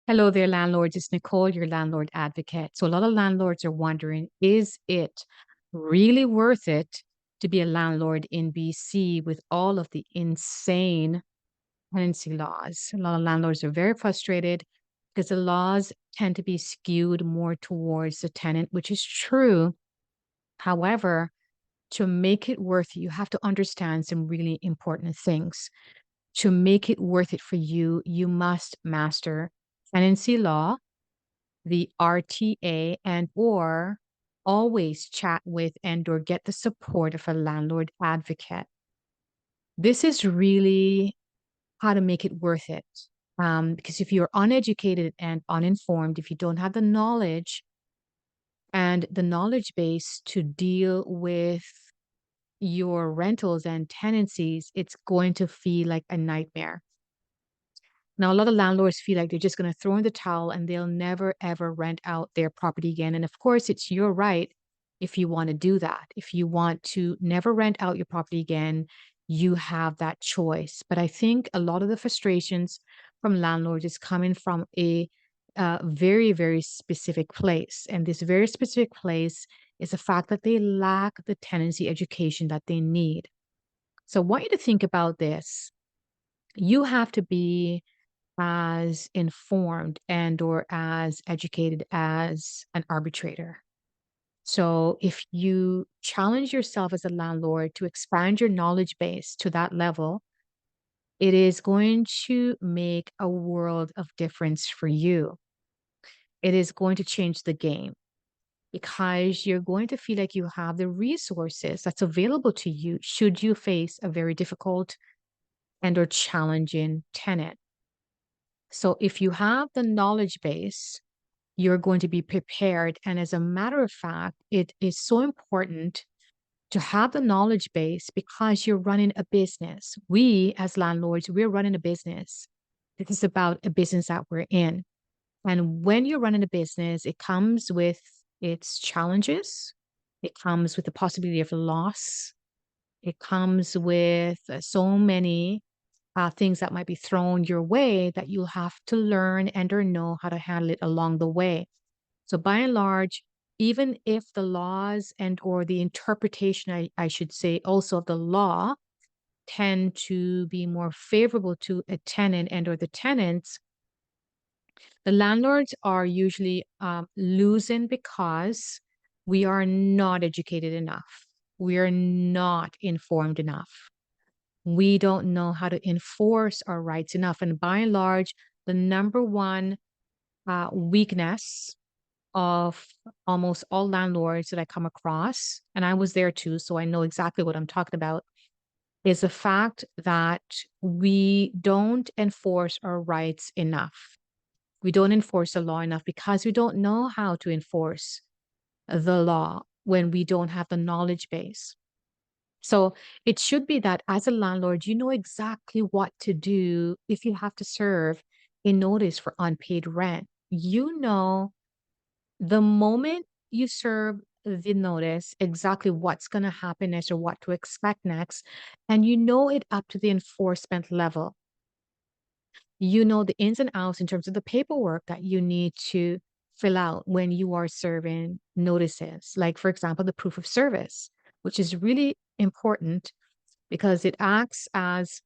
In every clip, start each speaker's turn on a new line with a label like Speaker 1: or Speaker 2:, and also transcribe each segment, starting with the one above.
Speaker 1: Hello there, landlords. It's Nicole, your landlord advocate. So, a lot of landlords are wondering, is it really worth it to be a landlord in BC with all of the insane tenancy laws? A lot of landlords are very frustrated because the laws tend to be skewed more towards the tenant, which is true. However, to make it worth it, you have to understand some really important things. To make it worth it for you, you must master tenancy law, the RTA, and or always chat with and or get the support of a landlord advocate. This is really how to make it worth it. Because if you're uneducated and uninformed, if you don't have the knowledge and the knowledge base to deal with your rentals and tenancies, it's going to feel like a nightmare. Now, a lot of landlords feel like they're just going to throw in the towel and they'll never, ever rent out their property again. And of course, it's your right if you want to do that. If you want to never rent out your property again, you have that choice. But I think a lot of the frustrations from landlords is coming from a very, very specific place. And this very specific place is the fact that they lack the tenancy education that they need. So I want you to think about this. You have to be as informed and or as educated as an arbitrator. So if you challenge yourself as a landlord to expand your knowledge base to that level, it is going to make a world of difference for you. It is going to change the game because you're going to feel like you have the resources that's available to you should you face a very difficult and or challenging tenant. So if you have the knowledge base, you're going to be prepared. And as a matter of fact, it is so important to have the knowledge base because you're running a business. We, as landlords, we're running a business. This is about a business that we're in. And when you're running a business, it comes with its challenges, it comes with the possibility of loss, it comes with so many things that might be thrown your way that you'll have to learn and or know how to handle it along the way. So by and large, even if the laws and or the interpretation, I should say also of the law tend to be more favorable to a tenant and or the tenants, the landlords are usually losing because we are not educated enough. We are not informed enough. We don't know how to enforce our rights enough. And by and large, the number one weakness of almost all landlords that I come across, and I was there too, so I know exactly what I'm talking about, is the fact that we don't enforce our rights enough. We don't enforce the law enough because we don't know how to enforce the law when we don't have the knowledge base. So it should be that as a landlord, you know exactly what to do if you have to serve a notice for unpaid rent. You know the moment you serve the notice, exactly what's going to happen next or what to expect next, and you know it up to the enforcement level. You know the ins and outs in terms of the paperwork that you need to fill out when you are serving notices. Like, for example, the proof of service, which is really important because it acts as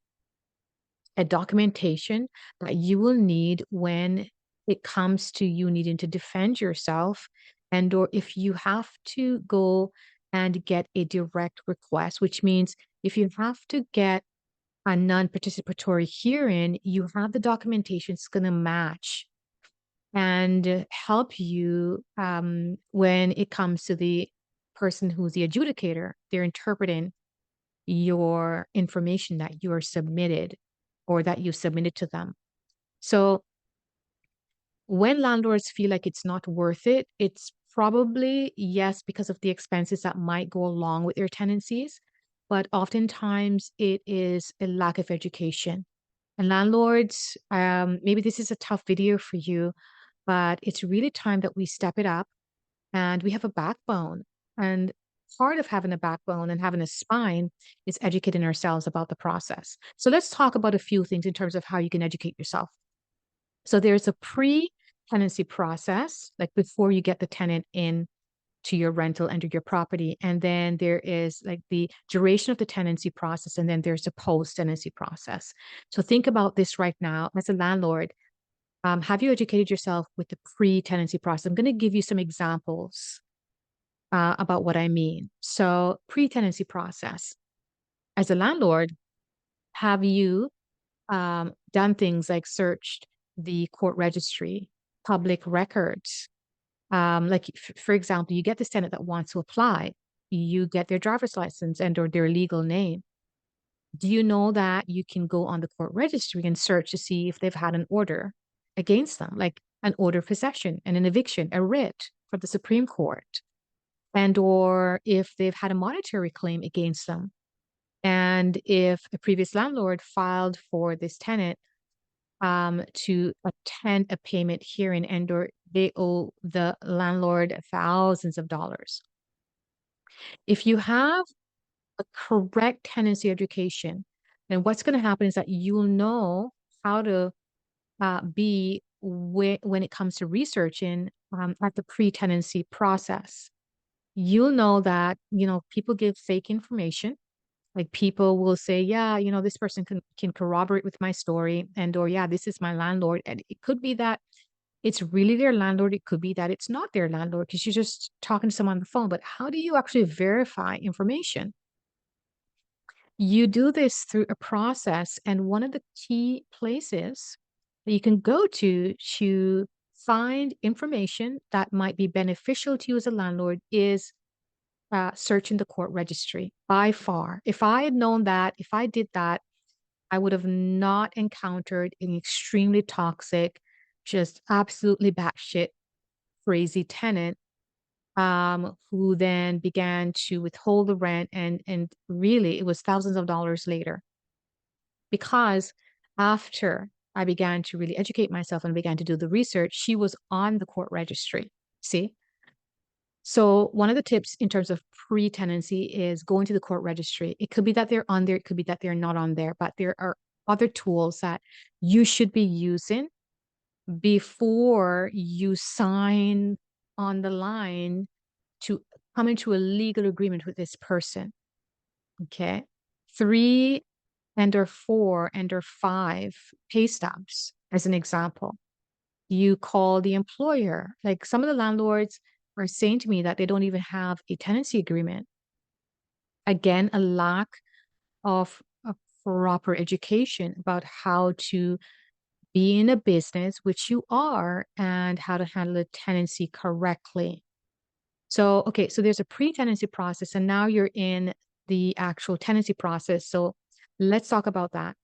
Speaker 1: a documentation that you will need when it comes to you needing to defend yourself and or if you have to go and get a direct request, which means if you have to get a non-participatory hearing, you have the documentation that's going to match and help you when it comes to the person who's the adjudicator. They're interpreting your information that you are submitted or that you submitted to them. So when landlords feel like it's not worth it, it's probably, yes, because of the expenses that might go along with their tenancies, but oftentimes it is a lack of education. And landlords, maybe this is a tough video for you, but it's really time that we step it up and we have a backbone. And part of having a backbone and having a spine is educating ourselves about the process. So let's talk about a few things in terms of how you can educate yourself. So there's a pre-tenancy process, like before you get the tenant in to your rental under your property. And then there is like the duration of the tenancy process, and then there's a post-tenancy process. So think about this right now as a landlord. Have you educated yourself with the pre-tenancy process? I'm going to give you some examples about what I mean. So pre-tenancy process. As a landlord, have you done things like searched the court registry, public records? For example, you get this tenant that wants to apply, you get their driver's license and or their legal name. Do you know that you can go on the court registry and search to see if they've had an order against them, like an order of possession and an eviction, a writ from the Supreme Court, and or if they've had a monetary claim against them, and if a previous landlord filed for this tenant to attend a payment hearing and or they owe the landlord thousands of dollars. If you have a correct tenancy education, then what's going to happen is that you'll know how to be when it comes to researching at the pre-tenancy process. You'll know that, people give fake information. Like people will say, yeah, this person can corroborate with my story and or yeah, this is my landlord. And it could be that it's really their landlord. It could be that it's not their landlord because you're just talking to someone on the phone. But how do you actually verify information? You do this through a process, and one of the key places that you can go to find information that might be beneficial to you as a landlord is searching the court registry by far. If I had known that, if I did that, I would have not encountered an extremely toxic, just absolutely batshit crazy tenant who then began to withhold the rent and really it was thousands of dollars later because after I began to really educate myself and began to do the research, she was on the court registry. See? So one of the tips in terms of pre-tenancy is going to the court registry. It could be that they're on there, it could be that they're not on there, but there are other tools that you should be using before you sign on the line to come into a legal agreement with this person. Okay. 3 and or 4 and or 5 pay stubs, as an example. You call the employer. Like some of the landlords are saying to me that they don't even have a tenancy agreement. Again, a lack of a proper education about how to be in a business, which you are, and how to handle a tenancy correctly. So, okay, so there's a pre-tenancy process, and now you're in the actual tenancy process. So let's talk about that.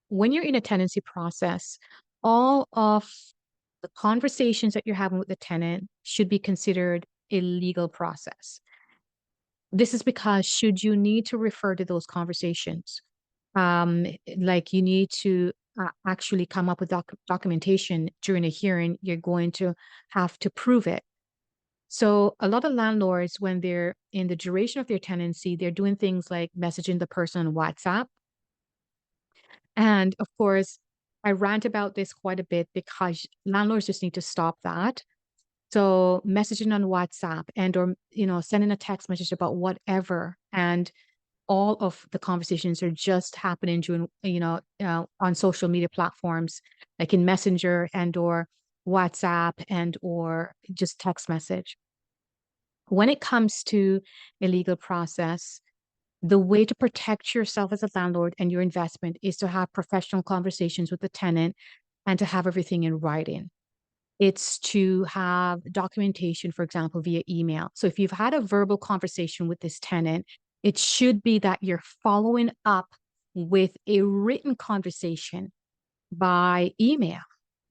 Speaker 1: When you're in a tenancy process, all of the conversations that you're having with the tenant should be considered a legal process. This is because should you need to refer to those conversations, like you need to actually come up with documentation during a hearing, you're going to have to prove it. So a lot of landlords, when they're in the duration of their tenancy, they're doing things like messaging the person on WhatsApp. And of course, I rant about this quite a bit because landlords just need to stop that. So messaging on WhatsApp and or sending a text message about whatever, and all of the conversations are just happening during on social media platforms like in Messenger and or WhatsApp and or just text message. When it comes to a legal process, the way to protect yourself as a landlord and your investment is to have professional conversations with the tenant and to have everything in writing. It's to have documentation, for example, via email. So if you've had a verbal conversation with this tenant, it should be that you're following up with a written conversation by email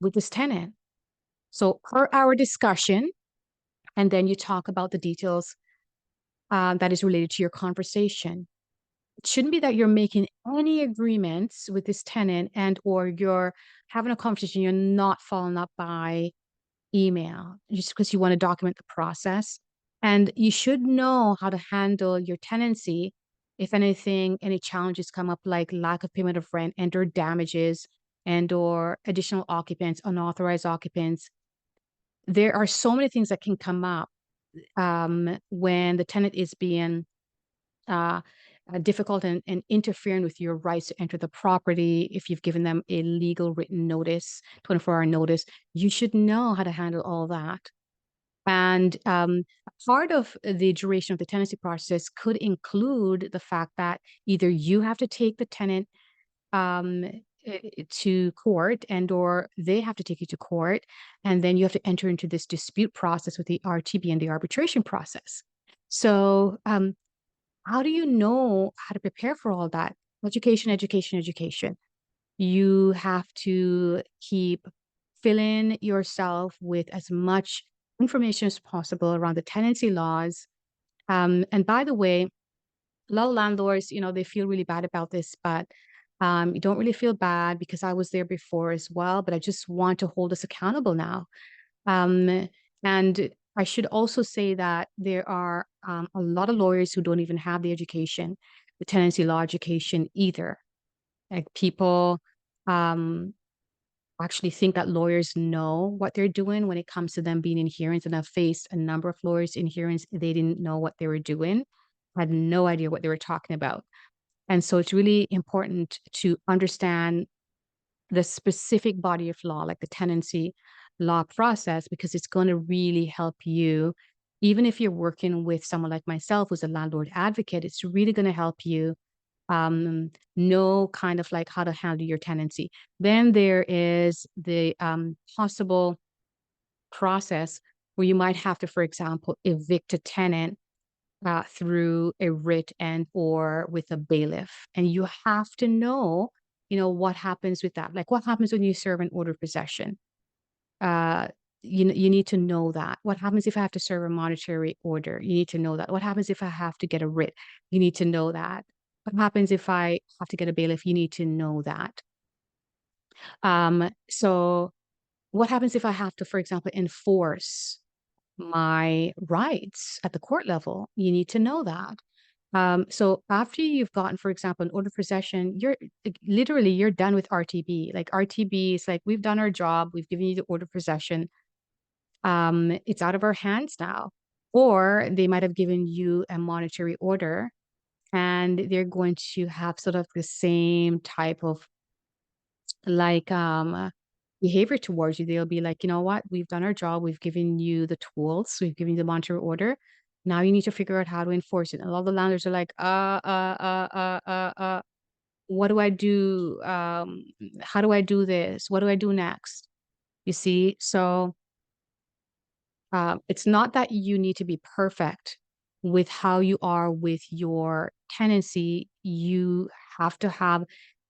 Speaker 1: with this tenant. So per our discussion, and then you talk about the details that is related to your conversation. It shouldn't be that you're making any agreements with this tenant and or you're having a conversation, you're not following up by email just because you want to document the process. And you should know how to handle your tenancy if anything, any challenges come up like lack of payment of rent and or damages and or additional occupants, unauthorized occupants. There are so many things that can come up when the tenant is being uh, difficult and interfering with your rights to enter the property. If you've given them a legal written notice, 24-hour notice, you should know how to handle all that. And part of the duration of the tenancy process could include the fact that either you have to take the tenant um, to court, and or they have to take you to court, and then you have to enter into this dispute process with the RTB and the arbitration process. So, how do you know how to prepare for all that? Education, education, education. You have to keep filling yourself with as much information as possible around the tenancy laws. And by the way, a lot of landlords, they feel really bad about this, but you don't really feel bad because I was there before as well. But I just want to hold us accountable now. Um, and I should also say that there are a lot of lawyers who don't even have the education, the tenancy law education either. Like people um, actually think that lawyers know what they're doing when it comes to them being in hearings. And I've faced a number of lawyers in hearings, they didn't know what they were doing, had no idea what they were talking about. And so it's really important to understand the specific body of law, like the tenancy law process, because it's going to really help you. Even if you're working with someone like myself, who's a landlord advocate, it's really going to help you know kind of like how to handle your tenancy. Then there is the possible process where you might have to, for example, evict a tenant through a writ and or with a bailiff. And you have to know, what happens with that. Like what happens when you serve an order of possession? Uh, you need to know that. What happens if I have to serve a monetary order? You need to know that. What happens if I have to get a writ? You need to know that. What happens if I have to get a bailiff? You need to know that. So what happens if I have to, for example, enforce my rights at the court level? You need to know that. So after you've gotten, for example, an order of possession, you're like, literally you're done with RTB. Like RTB is like, we've done our job, we've given you the order of possession. It's out of our hands now. Or they might have given you a monetary order and they're going to have sort of the same type of like behavior towards you. They'll be like, you know what, we've done our job, we've given you the tools, we've given you the monetary order. Now you need to figure out how to enforce it. And a lot of the landlords are like, what do I do? How do I do this? What do I do next? You see? So it's not that you need to be perfect with how you are with your tenancy. You have to have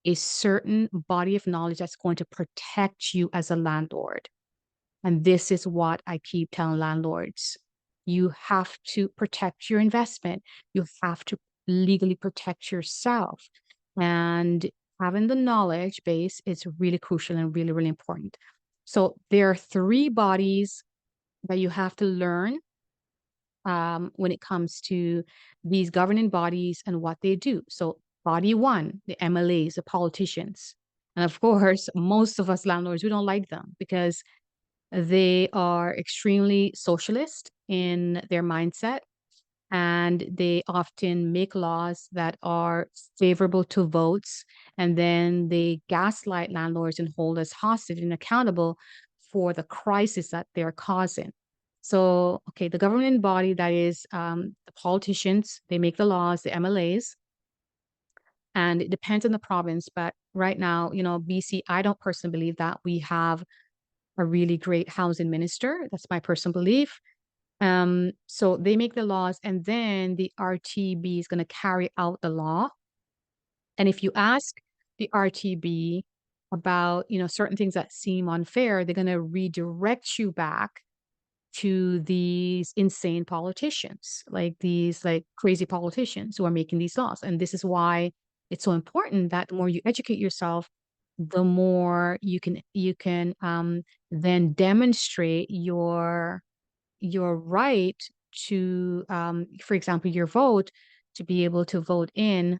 Speaker 1: a certain body of knowledge that's going to protect you as a landlord. And this is what I keep telling landlords. You have to protect your investment. You have to legally protect yourself. And having the knowledge base is really crucial and really, really important. So there are three bodies that you have to learn when it comes to these governing bodies and what they do. So, body one, the MLAs, the politicians. And of course, most of us landlords, we don't like them because they are extremely socialist in their mindset and they often make laws that are favorable to votes, and then they gaslight landlords and hold us hostage and accountable for the crisis that they're causing. So, okay, the governing body, that is the politicians, they make the laws, the MLAs, and it depends on the province. But right now, BC, I don't personally believe that we have a really great housing minister. That's my personal belief. So they make the laws, and then the RTB is going to carry out the law. And if you ask the RTB about, certain things that seem unfair, they're going to redirect you back to these insane politicians, like these like crazy politicians who are making these laws. And this is why it's so important that the more you educate yourself, the more you can then demonstrate your right to, for example, your vote, to be able to vote in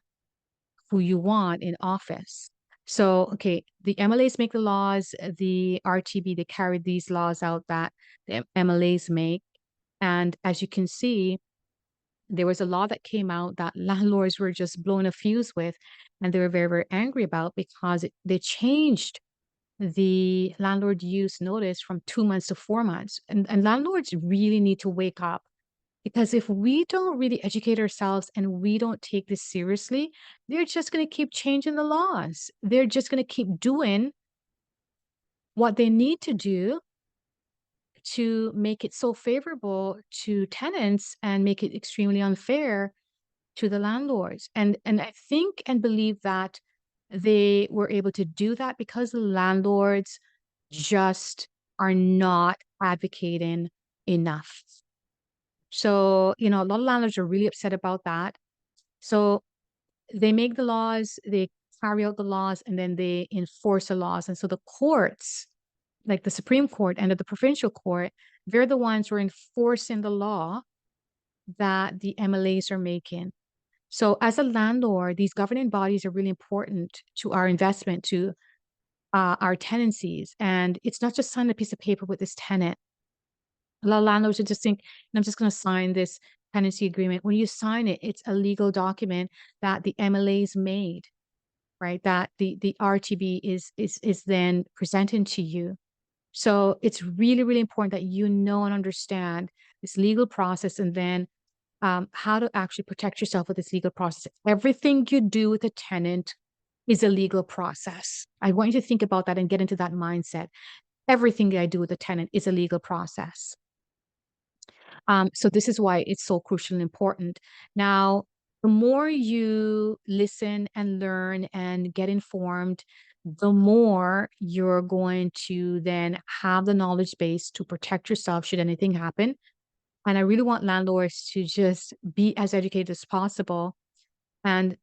Speaker 1: who you want in office. So, okay, the MLAs make the laws, the RTB, they carry these laws out that the MLAs make. And as you can see, there was a law that came out that landlords were just blowing a fuse with, and they were very, very angry about because they changed the landlord use notice from 2 months to 4 months. And landlords really need to wake up because if we don't really educate ourselves and we don't take this seriously, they're just going to keep changing the laws. They're just going to keep doing what they need to do to make it so favorable to tenants and make it extremely unfair to the landlords. And I think and believe that they were able to do that because the landlords just are not advocating enough. So, a lot of landlords are really upset about that. So they make the laws, they carry out the laws, and then they enforce the laws. And so the courts, like the Supreme Court and the provincial court, they're the ones who are enforcing the law that the MLAs are making. So as a landlord, these governing bodies are really important to our investment, to our tenancies. And it's not just signing a piece of paper with this tenant. A lot of landlords would just think, I'm just going to sign this tenancy agreement. When you sign it, it's a legal document that the MLAs made, right? That the RTB is then presented to you. So it's really, really important that you know and understand this legal process, and then how to actually protect yourself with this legal process. Everything you do with a tenant is a legal process. I want you to think about that and get into that mindset. Everything that I do with a tenant is a legal process. So this is why it's so crucial and important. Now, the more you listen and learn and get informed, the more you're going to then have the knowledge base to protect yourself should anything happen. And I really want landlords to just be as educated as possible. And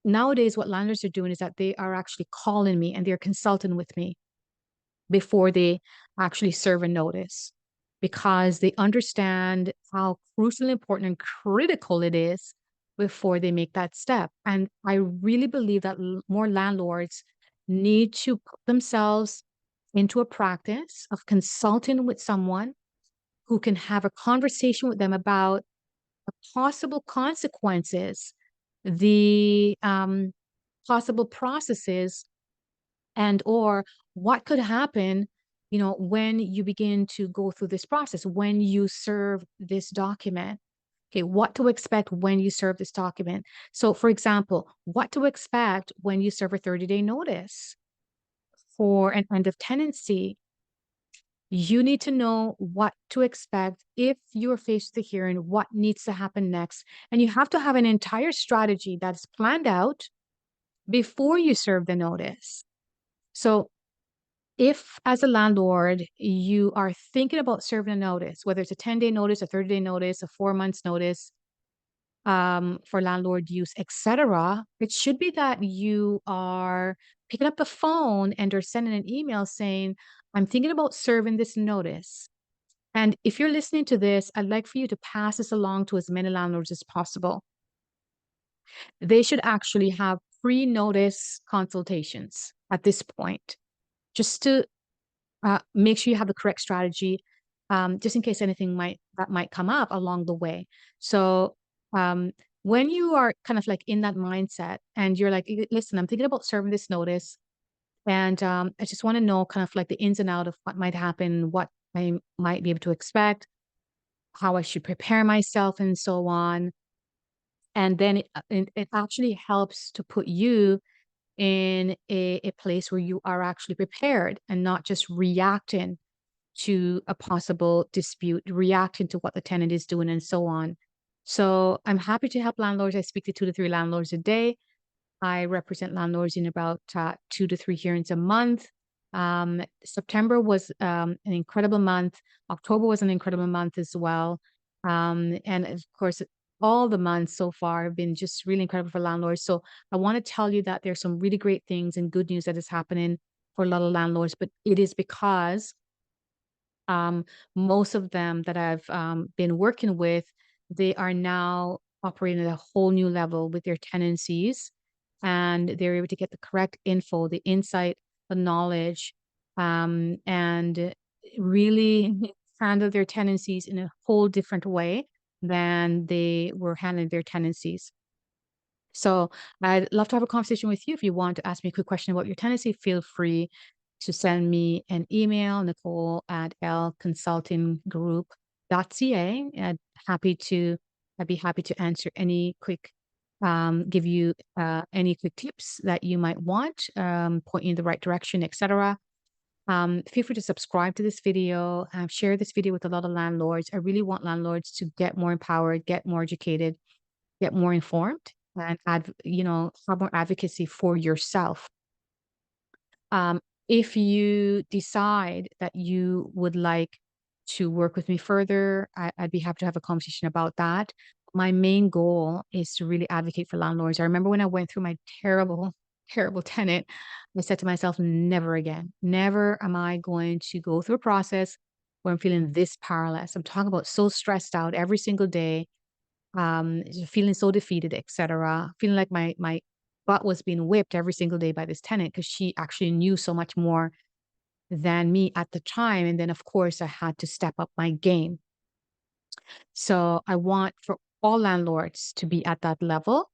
Speaker 1: nowadays, what landlords are doing is that they are actually calling me and they're consulting with me before they actually serve a notice because they understand how crucial, important, and critical it is before they make that step. And I really believe that more landlords need to put themselves into a practice of consulting with someone who can have a conversation with them about the possible consequences, the possible processes, and or what could happen, when you begin to go through this process, when you serve this document. Okay, what to expect when you serve this document. So, for example, what to expect when you serve a 30-day notice for an end of tenancy. You need to know what to expect if you're faced with a hearing, what needs to happen next. And you have to have an entire strategy that's planned out before you serve the notice. So, if as a landlord, you are thinking about serving a notice, whether it's a 10-day notice, a 30-day notice, a 4 months notice, for landlord use, etc., it should be that you are picking up the phone and or sending an email saying, I'm thinking about serving this notice. And if you're listening to this, I'd like for you to pass this along to as many landlords as possible. They should actually have pre-notice consultations at this point, just to make sure you have the correct strategy, just in case anything might come up along the way. So when you are kind of like in that mindset and you're like, listen, I'm thinking about serving this notice, and I just want to know kind of like the ins and out of what might happen, what I might be able to expect, how I should prepare myself, and so on. And then it actually helps to put you in a place where you are actually prepared and not just reacting to a possible dispute, reacting to what the tenant is doing, and so on. So I'm happy to help landlords. I speak to 2 to 3 landlords a day. I represent landlords in about 2 to 3 hearings a month. September was an incredible month. October was an incredible month as well. And of course, all the months so far have been just really incredible for landlords. So I want to tell you that there's some really great things and good news that is happening for a lot of landlords, but it is because um, most of them that I've been working with, they are now operating at a whole new level with their tenancies. and they're able to get the correct info, the insight, the knowledge, and really handle their tenancies in a whole different way than they were handling their tenancies. So I'd love to have a conversation with you. If you want to ask me a quick question about your tenancy, feel free to send me an email, Nicole at lconsultinggroup.ca. Happy to, I'd be happy to answer any quick, give you any quick tips that you might want, point you in the right direction, etc. Feel free to subscribe to this video, share this video with a lot of landlords. I really want landlords to get more empowered, get more educated, get more informed, and have more advocacy for yourself. If you decide that you would like to work with me further, I'd be happy to have a conversation about that. My main goal is to really advocate for landlords. I remember when I went through my terrible, terrible tenant, I said to myself, never again. Never am I going to go through a process where I'm feeling this powerless. I'm talking about so stressed out every single day, feeling so defeated, etc., feeling like my butt was being whipped every single day by this tenant because she actually knew so much more than me at the time. And then, of course, I had to step up my game. So I want for all landlords to be at that level.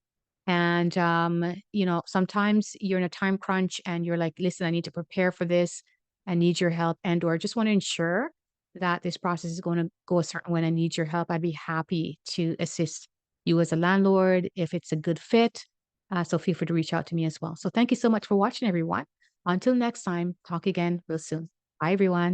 Speaker 1: And, sometimes you're in a time crunch and you're like, listen, I need to prepare for this. I need your help. And, or just want to ensure that this process is going to go a certain way and I need your help. I'd be happy to assist you as a landlord if it's a good fit. So feel free to reach out to me as well. So thank you so much for watching, everyone. Until next time, talk again real soon. Bye, everyone.